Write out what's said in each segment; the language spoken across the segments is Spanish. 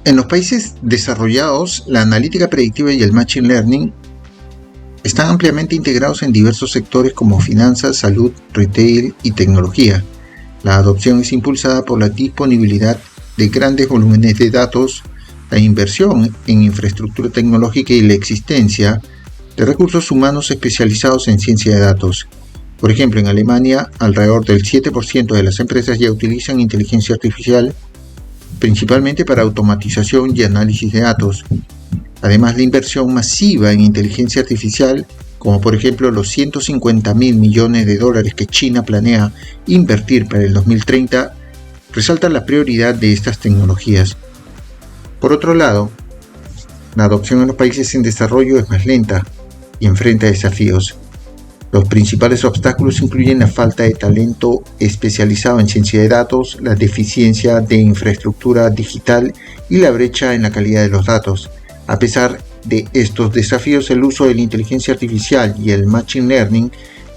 En los países desarrollados, la analítica predictiva y el machine learning están ampliamente integrados en diversos sectores como finanzas, salud, retail y tecnología. La adopción es impulsada por la disponibilidad de grandes volúmenes de datos, la inversión en infraestructura tecnológica y la existencia de recursos humanos especializados en ciencia de datos. Por ejemplo, en Alemania, alrededor del 7% de las empresas ya utilizan inteligencia artificial, principalmente para automatización y análisis de datos. Además, la inversión masiva en inteligencia artificial, como por ejemplo los 150.000 millones de dólares que China planea invertir para el 2030, resalta la prioridad de estas tecnologías. Por otro lado, la adopción en los países en desarrollo es más lenta y enfrenta desafíos. Los principales obstáculos incluyen la falta de talento especializado en ciencia de datos, la deficiencia de infraestructura digital y la brecha en la calidad de los datos. A pesar de estos desafíos, el uso de la inteligencia artificial y el machine learning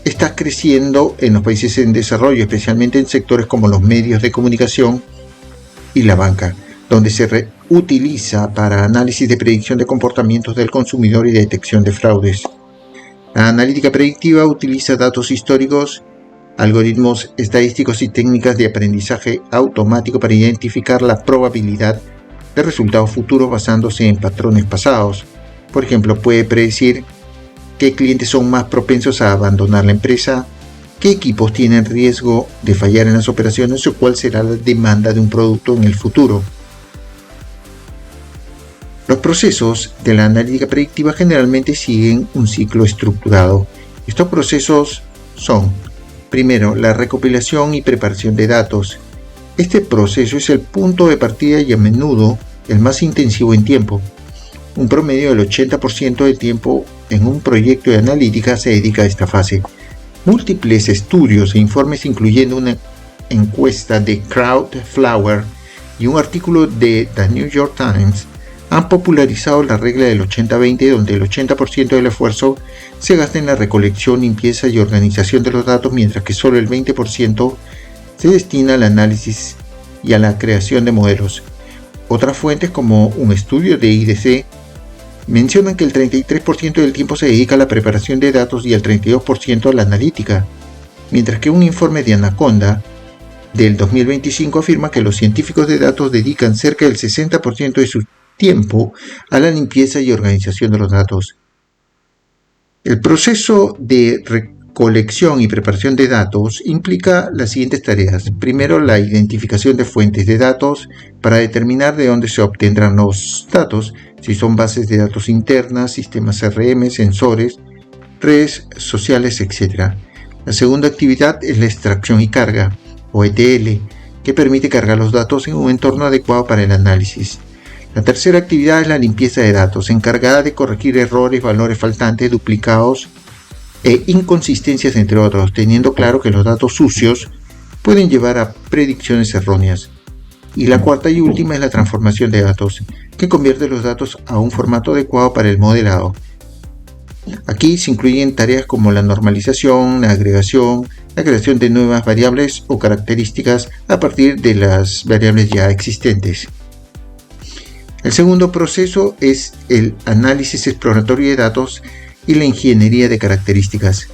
está creciendo en los países en desarrollo, especialmente en sectores como los medios de comunicación y la banca, donde se utiliza para análisis de predicción de comportamientos del consumidor y detección de fraudes. La analítica predictiva utiliza datos históricos, algoritmos estadísticos y técnicas de aprendizaje automático para identificar la probabilidad de resultados futuros basándose en patrones pasados. Por ejemplo, puede predecir qué clientes son más propensos a abandonar la empresa, qué equipos tienen riesgo de fallar en las operaciones o cuál será la demanda de un producto en el futuro. Los procesos de la analítica predictiva generalmente siguen un ciclo estructurado. Estos procesos son, primero, la recopilación y preparación de datos. Este proceso es el punto de partida y a menudo el más intensivo en tiempo. Un promedio del 80% del tiempo en un proyecto de analítica se dedica a esta fase. Múltiples estudios e informes, incluyendo una encuesta de Crowdflower y un artículo de The New York Times, han popularizado la regla del 80-20, donde el 80% del esfuerzo se gasta en la recolección, limpieza y organización de los datos, mientras que solo el 20% se destina al análisis y a la creación de modelos. Otras fuentes, como un estudio de IDC, mencionan que el 33% del tiempo se dedica a la preparación de datos y el 32% a la analítica, mientras que un informe de Anaconda del 2025 afirma que los científicos de datos dedican cerca del 60% de su tiempo a la limpieza y organización de los datos. El proceso de recolección y preparación de datos implica las siguientes tareas. Primero, la identificación de fuentes de datos para determinar de dónde se obtendrán los datos, si son bases de datos internas, sistemas CRM, sensores, redes sociales, etc. La segunda actividad es la extracción y carga, o ETL, que permite cargar los datos en un entorno adecuado para el análisis. La tercera actividad es la limpieza de datos, encargada de corregir errores, valores faltantes, duplicados e inconsistencias, entre otros, teniendo claro que los datos sucios pueden llevar a predicciones erróneas. Y la cuarta y última es la transformación de datos, que convierte los datos a un formato adecuado para el modelado. Aquí se incluyen tareas como la normalización, la agregación, la creación de nuevas variables o características a partir de las variables ya existentes. El segundo proceso es el análisis exploratorio de datos y la ingeniería de características.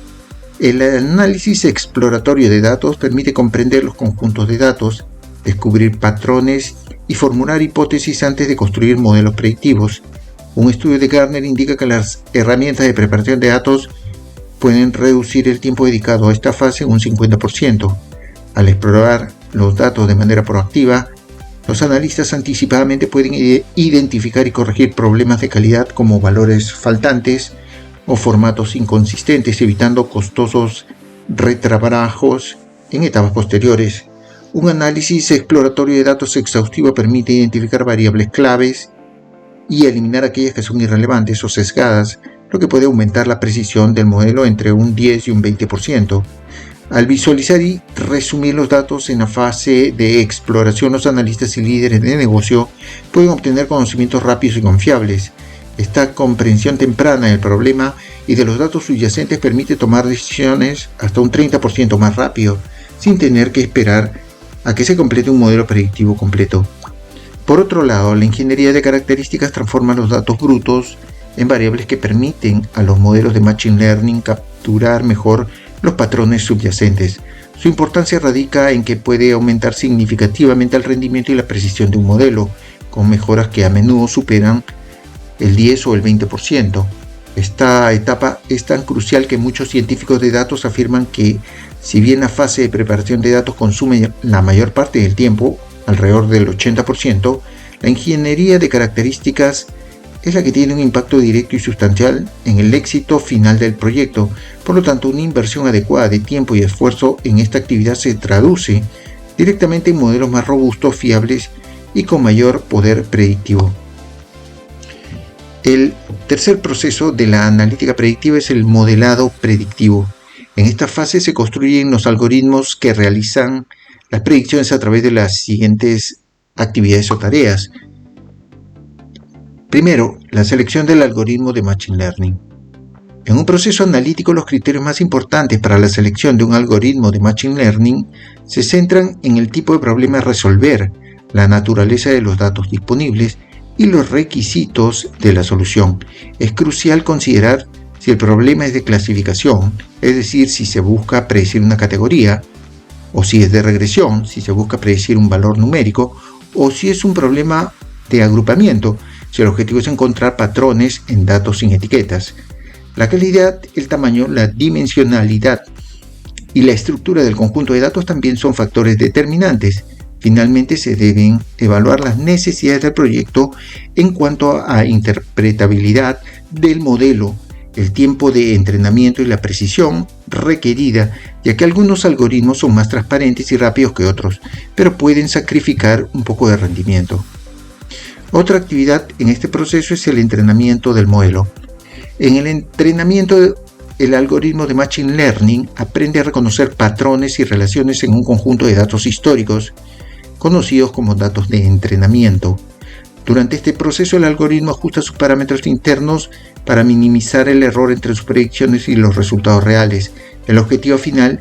El análisis exploratorio de datos permite comprender los conjuntos de datos, descubrir patrones y formular hipótesis antes de construir modelos predictivos. Un estudio de Gartner indica que las herramientas de preparación de datos pueden reducir el tiempo dedicado a esta fase un 50%. Al explorar los datos de manera proactiva, los analistas anticipadamente pueden identificar y corregir problemas de calidad como valores faltantes o formatos inconsistentes, evitando costosos retrabajos en etapas posteriores. Un análisis exploratorio de datos exhaustivo permite identificar variables claves y eliminar aquellas que son irrelevantes o sesgadas, lo que puede aumentar la precisión del modelo entre un 10 y un 20%. Al visualizar y resumir los datos en la fase de exploración, los analistas y líderes de negocio pueden obtener conocimientos rápidos y confiables. Esta comprensión temprana del problema y de los datos subyacentes permite tomar decisiones hasta un 30% más rápido, sin tener que esperar a que se complete un modelo predictivo completo. Por otro lado, la ingeniería de características transforma los datos brutos en variables que permiten a los modelos de Machine Learning capturar mejor los patrones subyacentes. Su importancia radica en que puede aumentar significativamente el rendimiento y la precisión de un modelo, con mejoras que a menudo superan el 10 o el 20%. Esta etapa es tan crucial que muchos científicos de datos afirman que, si bien la fase de preparación de datos consume la mayor parte del tiempo, alrededor del 80%, la ingeniería de características es la que tiene un impacto directo y sustancial en el éxito final del proyecto. Por lo tanto, una inversión adecuada de tiempo y esfuerzo en esta actividad se traduce directamente en modelos más robustos, fiables y con mayor poder predictivo. El tercer proceso de la analítica predictiva es el modelado predictivo. En esta fase se construyen los algoritmos que realizan las predicciones a través de las siguientes actividades o tareas. Primero, la selección del algoritmo de Machine Learning. En un proceso analítico, los criterios más importantes para la selección de un algoritmo de Machine Learning se centran en el tipo de problema a resolver, la naturaleza de los datos disponibles y los requisitos de la solución. Es crucial considerar si el problema es de clasificación, es decir, si se busca predecir una categoría, o si es de regresión, si se busca predecir un valor numérico, o si es un problema de agrupamiento, si el objetivo es encontrar patrones en datos sin etiquetas. La calidad, el tamaño, la dimensionalidad y la estructura del conjunto de datos también son factores determinantes. Finalmente, se deben evaluar las necesidades del proyecto en cuanto a interpretabilidad del modelo, el tiempo de entrenamiento y la precisión requerida, ya que algunos algoritmos son más transparentes y rápidos que otros, pero pueden sacrificar un poco de rendimiento. Otra actividad en este proceso es el entrenamiento del modelo. En el entrenamiento, el algoritmo de Machine Learning aprende a reconocer patrones y relaciones en un conjunto de datos históricos, conocidos como datos de entrenamiento. Durante este proceso, el algoritmo ajusta sus parámetros internos para minimizar el error entre sus predicciones y los resultados reales. El objetivo final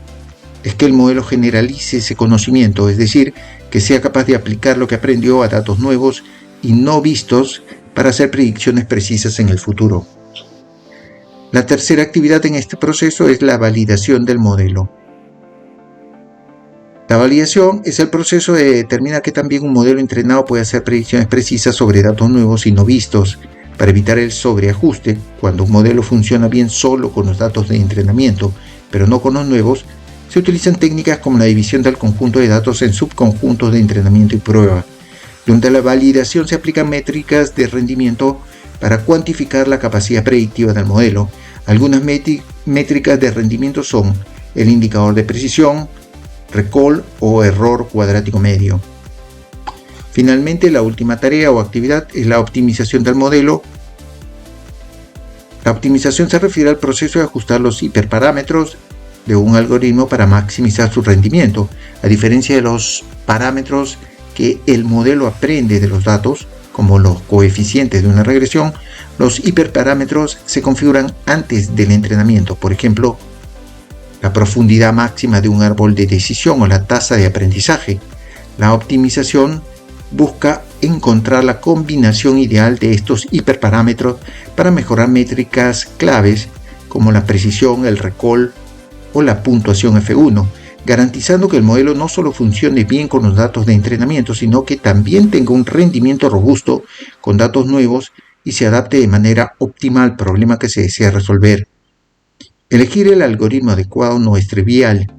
es que el modelo generalice ese conocimiento, es decir, que sea capaz de aplicar lo que aprendió a datos nuevos y no vistos para hacer predicciones precisas en el futuro. La tercera actividad en este proceso es la validación del modelo. La validación es el proceso de determinar que también un modelo entrenado puede hacer predicciones precisas sobre datos nuevos y no vistos. Para evitar el sobreajuste, cuando un modelo funciona bien solo con los datos de entrenamiento, pero no con los nuevos, se utilizan técnicas como la división del conjunto de datos en subconjuntos de entrenamiento y prueba. Durante la validación se aplican métricas de rendimiento para cuantificar la capacidad predictiva del modelo. Algunas métricas de rendimiento son el indicador de precisión, recall o error cuadrático medio. Finalmente, la última tarea o actividad es la optimización del modelo. La optimización se refiere al proceso de ajustar los hiperparámetros de un algoritmo para maximizar su rendimiento. A diferencia de los parámetros que el modelo aprende de los datos, como los coeficientes de una regresión, los hiperparámetros se configuran antes del entrenamiento. Por ejemplo, la profundidad máxima de un árbol de decisión o la tasa de aprendizaje. La optimización busca encontrar la combinación ideal de estos hiperparámetros para mejorar métricas claves como la precisión, el recall o la puntuación F1, garantizando que el modelo no solo funcione bien con los datos de entrenamiento, sino que también tenga un rendimiento robusto con datos nuevos y se adapte de manera óptima al problema que se desea resolver. Elegir el algoritmo adecuado no es trivial.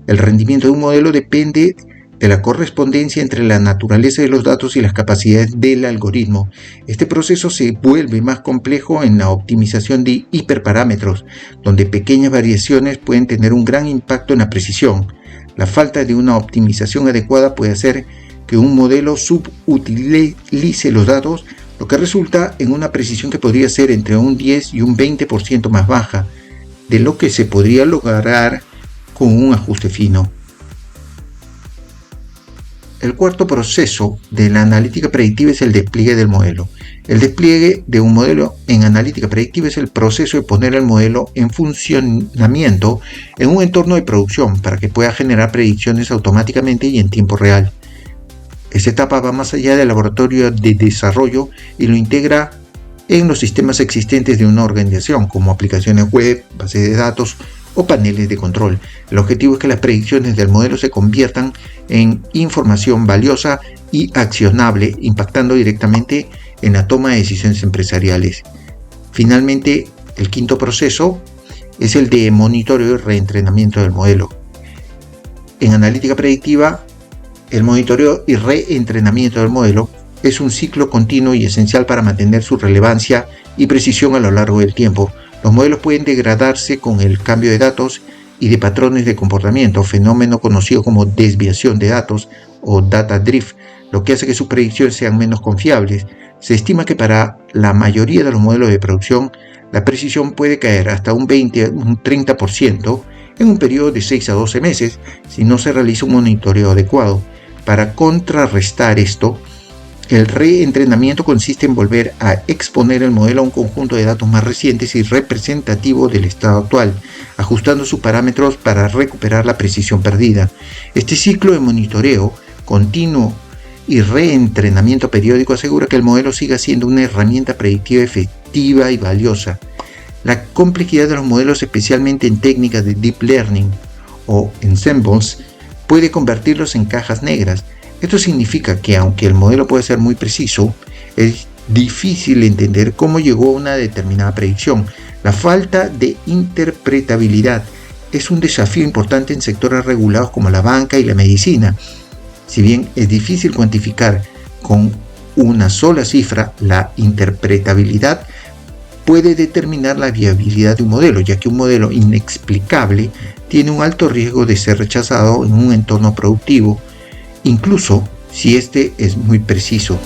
El rendimiento de un modelo depende de la correspondencia entre la naturaleza de los datos y las capacidades del algoritmo. Este proceso se vuelve más complejo en la optimización de hiperparámetros, donde pequeñas variaciones pueden tener un gran impacto en la precisión. La falta de una optimización adecuada puede hacer que un modelo subutilice los datos, lo que resulta en una precisión que podría ser entre un 10 y un 20% más baja de lo que se podría lograr con un ajuste fino. El cuarto proceso de la analítica predictiva es el despliegue del modelo. El despliegue de un modelo en analítica predictiva es el proceso de poner el modelo en funcionamiento en un entorno de producción para que pueda generar predicciones automáticamente y en tiempo real. Esta etapa va más allá del laboratorio de desarrollo y lo integra en los sistemas existentes de una organización, como aplicaciones web, bases de datos o paneles de control. El objetivo es que las predicciones del modelo se conviertan en información valiosa y accionable, impactando directamente en la toma de decisiones empresariales. Finalmente, el quinto proceso es el de monitoreo y reentrenamiento del modelo. En analítica predictiva, el monitoreo y reentrenamiento del modelo es un ciclo continuo y esencial para mantener su relevancia y precisión a lo largo del tiempo. Los modelos pueden degradarse con el cambio de datos y de patrones de comportamiento, fenómeno conocido como desviación de datos o data drift, lo que hace que sus predicciones sean menos confiables. Se estima que para la mayoría de los modelos de producción, la precisión puede caer hasta un 20 o un 30% en un periodo de 6 a 12 meses si no se realiza un monitoreo adecuado. Para contrarrestar esto, el reentrenamiento consiste en volver a exponer el modelo a un conjunto de datos más recientes y representativo del estado actual, ajustando sus parámetros para recuperar la precisión perdida. Este ciclo de monitoreo continuo y reentrenamiento periódico asegura que el modelo siga siendo una herramienta predictiva efectiva y valiosa. La complejidad de los modelos, especialmente en técnicas de deep learning o ensembles, puede convertirlos en cajas negras. Esto significa que aunque el modelo puede ser muy preciso, es difícil entender cómo llegó a una determinada predicción. La falta de interpretabilidad es un desafío importante en sectores regulados como la banca y la medicina. Si bien es difícil cuantificar con una sola cifra, la interpretabilidad puede determinar la viabilidad de un modelo, ya que un modelo inexplicable tiene un alto riesgo de ser rechazado en un entorno productivo, incluso si este es muy preciso.